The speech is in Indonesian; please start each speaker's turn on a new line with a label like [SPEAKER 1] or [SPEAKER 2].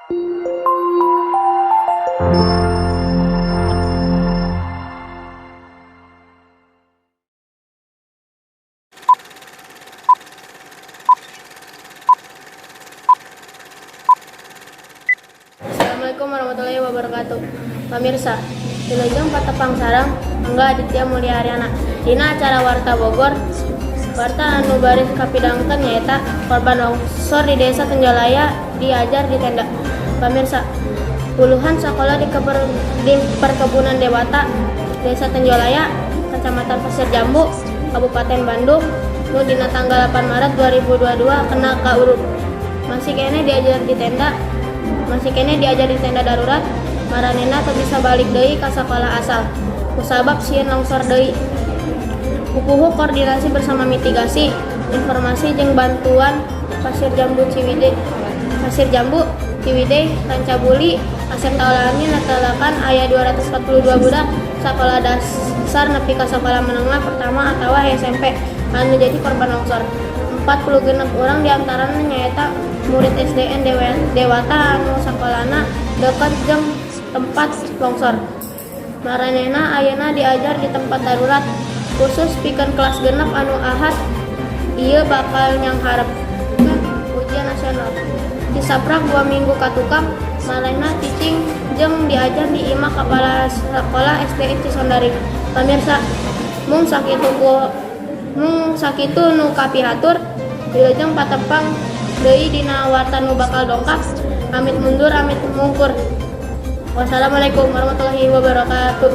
[SPEAKER 1] Assalamualaikum warahmatullahi wabarakatuh. Pemirsa, Wilujeng Patepang Sareng, Angga Aditya Mulia Aryana. Dina acara Warta Bogor, warta anu baris kapidangkeun nyaeta korban longsor di Desa Tenjolaya diajar di tenda. Pemirsa, puluhan sekolah di perkebunan Dewata, Desa Tenjolaya, Kecamatan Pasir Jambu, Kabupaten Bandung, nu dina tanggal 8 Maret 2022 kena kaurup. Masih kene diajar di tenda darurat, maranena teu bisa balik deui ka sakola asal. Kusabab sieun longsor deui. Pupuhu koordinasi bersama mitigasi, informasi jeung bantuan Pasir Jambu Ciwidey, Tancabuli, Asep Taulani netelakan aya 242 budak sakola dasar nepi ka sakola menengah pertama atawa SMP anu jadi korban longsor. 46 orang diantaranya nyaeta murid SDN Dewata anu sakolana dekat jeung tempat longsor. Maranena ayeuna diajar di tempat darurat khusus pikeun kelas genep anu ahad ieu bakal nyangharepkeun ujian nasional. Disaprak 2 minggu katukang, maranena cicing jeung diajar di imah kepala sekolah SDN Cisondari. Pamirsa, mung sakitu nu kapihatur, Wilujeng Patepang deui dina warta nu bakal dongkap. Amit mundur, amit mungkur. Wassalamualaikum warahmatullahi wabarakatuh.